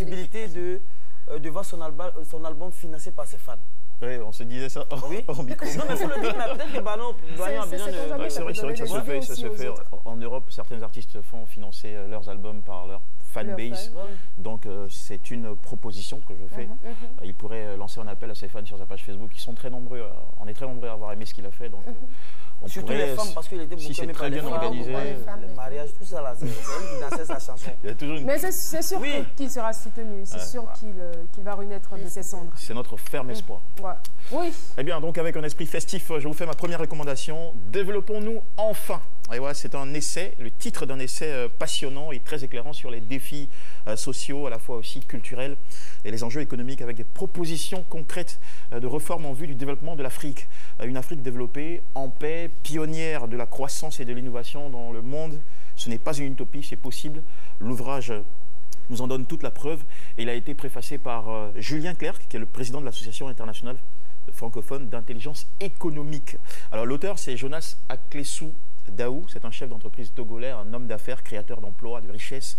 possibilité de voir son album financé par ses fans. Oui, on se disait ça. Oui. Non, mais il faut le dire, mais peut-être que Doyen a besoin de... C'est vrai que ça se fait. En Europe, certains artistes font financer leurs albums par leur fanbase. Donc, c'est une proposition que je fais. Il pourrait lancer un appel à ses fans sur sa page Facebook. Ils sont très nombreux. On est très nombreux à avoir aimé ce qu'il a fait. Donc, on surtout pourrait, les femmes, parce qu'il était beaucoup aimé par les femmes. Si c'est très bien organisé. Le mariage, tout ça là, c'est elle qui dansait sa chanson. Mais c'est sûr qu'il sera soutenu. C'est sûr qu'il va renaître de ses cendres. C'est notre ferme espoir. Oui. Eh bien, donc avec un esprit festif, je vous fais ma première recommandation. Développons-nous enfin. Et voilà, c'est un essai, le titre d'un essai passionnant et très éclairant sur les défis sociaux, à la fois aussi culturels et les enjeux économiques, avec des propositions concrètes de réforme en vue du développement de l'Afrique. Une Afrique développée, en paix, pionnière de la croissance et de l'innovation dans le monde. Ce n'est pas une utopie, c'est possible. L'ouvrage nous en donne toute la preuve. Et il a été préfacé par Julien Clerc, qui est le président de l'Association internationale francophone d'intelligence économique. Alors l'auteur, c'est Jonas Aklesou Daou, c'est un chef d'entreprise togolais, un homme d'affaires, créateur d'emplois, de richesses,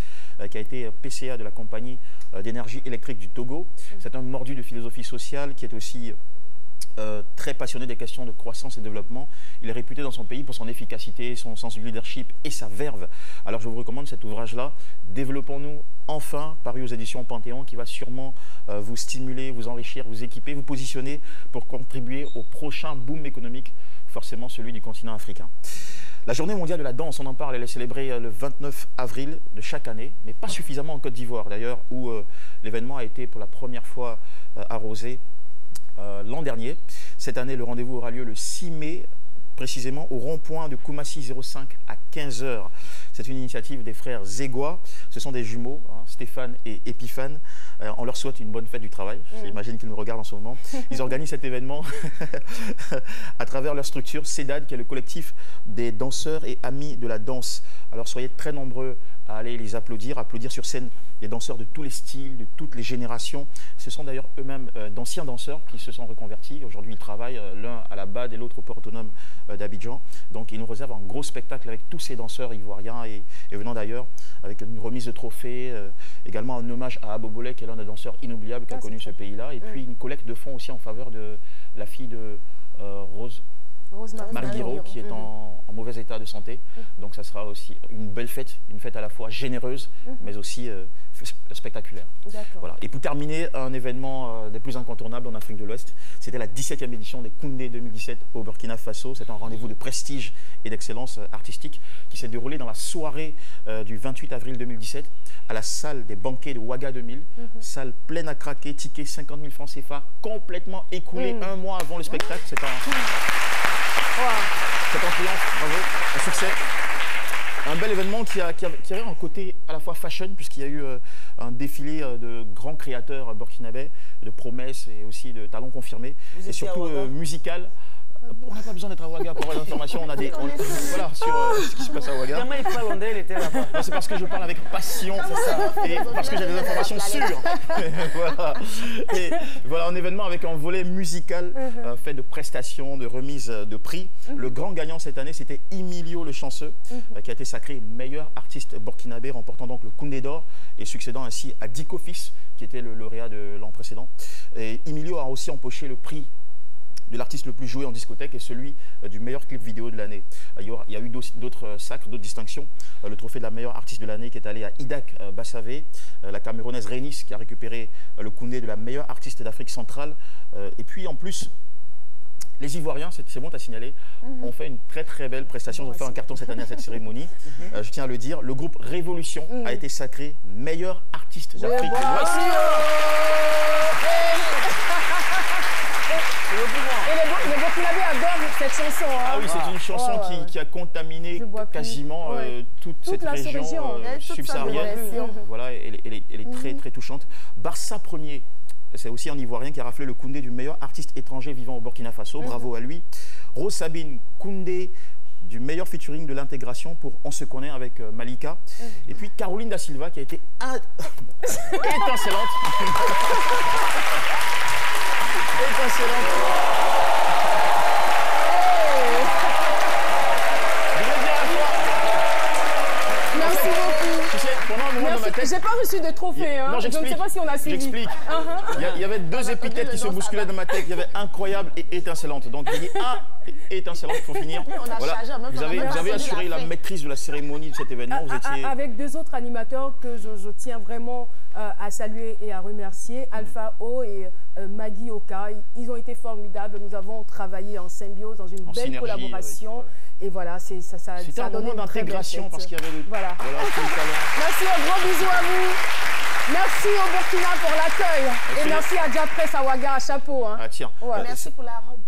qui a été PCA de la compagnie d'énergie électrique du Togo. C'est un mordu de philosophie sociale qui est aussi très passionné des questions de croissance et développement. Il est réputé dans son pays pour son efficacité, son sens du leadership et sa verve. Alors je vous recommande cet ouvrage-là, Développons-nous enfin, paru aux éditions Panthéon, qui va sûrement vous stimuler, vous enrichir, vous équiper, vous positionner pour contribuer au prochain boom économique, forcément celui du continent africain. La journée mondiale de la danse, on en parle, elle est célébrée le 29 avril de chaque année, mais pas suffisamment en Côte d'Ivoire d'ailleurs, où l'événement a été pour la première fois arrosé l'an dernier. Cette année, le rendez-vous aura lieu le 6 mai, précisément au rond-point de Koumassi 05 à 15 h. C'est une initiative des frères Zégois. Ce sont des jumeaux, Stéphane et Épiphane. On leur souhaite une bonne fête du travail. J'imagine qu'ils me regardent en ce moment. Ils organisent cet événement à travers leur structure CEDAD, qui est le collectif des danseurs et amis de la danse. Alors soyez très nombreux à aller les applaudir sur scène des danseurs de tous les styles, de toutes les générations. Ce sont d'ailleurs eux-mêmes d'anciens danseurs qui se sont reconvertis. Aujourd'hui, ils travaillent l'un à la BAD et l'autre au port autonome d'Abidjan. Donc, ils nous réservent un gros spectacle avec tous ces danseurs ivoiriens et venant d'ailleurs, avec une remise de trophées, également un hommage à Abobole, qui est l'un des danseurs inoubliables qu'a connu ce pays-là. Et puis, une collecte de fonds aussi en faveur de la fille de Rose Marguiro, qui est en mauvais état de santé. Donc ça sera aussi une belle fête, une fête à la fois généreuse, mais aussi spectaculaire. Voilà. Et pour terminer, un événement des plus incontournables en Afrique de l'Ouest, c'était la 17e édition des Koundé 2017 au Burkina Faso. C'est un rendez-vous de prestige et d'excellence artistique qui s'est déroulé dans la soirée du 28 avril 2017 à la salle des banquets de Ouaga 2000. Salle pleine à craquer, ticket 50 000 francs CFA, complètement écoulé un mois avant le spectacle. C'est un triomphe, bravo, un succès. Un bel événement qui avait un côté à la fois fashion, puisqu'il y a eu un défilé de grands créateurs burkinabés, de promesses et aussi de talents confirmés, et surtout musical. On n'a pas besoin d'être à Ouaga pour avoir l'information, on a des... voilà, sur ce qui se passe à Ouaga. Comment il parle il était là-bas? C'est parce que je parle avec passion, et parce que j'ai des informations sûres. Voilà. Et voilà un événement avec un volet musical fait de prestations, de remises de prix. Le grand gagnant cette année, c'était Emilio le Chanceux, qui a été sacré meilleur artiste burkinabé, remportant donc le Koundé d'or et succédant ainsi à Diko Fils, qui était le lauréat de l'an précédent. Et Emilio a aussi empoché le prix de l'artiste le plus joué en discothèque et celui du meilleur clip vidéo de l'année. Il y a eu d'autres sacres, d'autres distinctions. Le trophée de la meilleure artiste de l'année qui est allé à Idak Bassavé, la Camerounaise Rénis qui a récupéré le Koundé de la meilleure artiste d'Afrique centrale. Et puis en plus, les Ivoiriens, c'est bon à signaler, ont fait une très très belle prestation. Ils ont fait un carton cette année à cette cérémonie. Je tiens à le dire, le groupe Révolution a été sacré meilleur artiste d'Afrique de l'Ouest. Et les Burkinabés adorent cette chanson. Ah oui, c'est une chanson qui a contaminé quasiment toute cette région subsaharienne. Voilà, elle est très très touchante. Barça Premier, c'est aussi un Ivoirien qui a raflé le Koundé du meilleur artiste étranger vivant au Burkina Faso. Bravo à lui. Rose Sabine Koundé du meilleur featuring de l'intégration pour On se connaît avec Malika. Et puis Caroline Da Silva qui a été étincelante. Merci beaucoup. Tu sais, pendant un moment dans ma tête... J'ai pas vu reçu de trophées. Hein. Non, je ne sais pas si on a suivi. J'explique. Il y avait deux épithètes qui se bousculaient dans ma tête. Il y avait incroyable et étincelante. Donc, j'ai dit étincelante pour finir. Voilà. Vous avez assuré la maîtrise de la cérémonie de cet événement. Vous étiez... Avec deux autres animateurs que je tiens vraiment à saluer et à remercier, Alpha O et Maggie Oka. Ils ont été formidables. Nous avons travaillé en symbiose, dans une belle synergie, collaboration. Oui. Et voilà, ça a donné un moment d'intégration parce qu'il y avait le... Voilà. Merci, un gros bisou à vous. Merci au Burkina pour l'accueil. Et merci à Diapresse Awaga à chapeau. Hein. Ah tiens. Ouais. Merci pour la robe.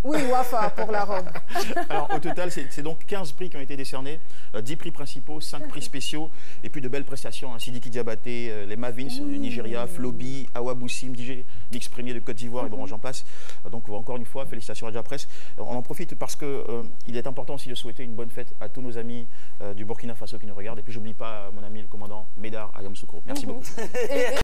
Oui, Wafa pour la robe. Alors au total, c'est donc 15 prix qui ont été décernés, 10 prix principaux, 5 prix spéciaux, et puis de belles prestations, hein. Sidiki Diabaté, les Mavins du Nigeria, Flobi, Awa Boussim, DJ Mix Premier de Côte d'Ivoire, et bon, j'en passe. Donc encore une fois, félicitations à Diapresse. On en profite parce qu'il est important aussi de souhaiter une bonne fête à tous nos amis du Burkina Faso qui nous regardent. Et puis j'oublie pas mon ami le commandant Médard Ayamsoukro. Merci beaucoup.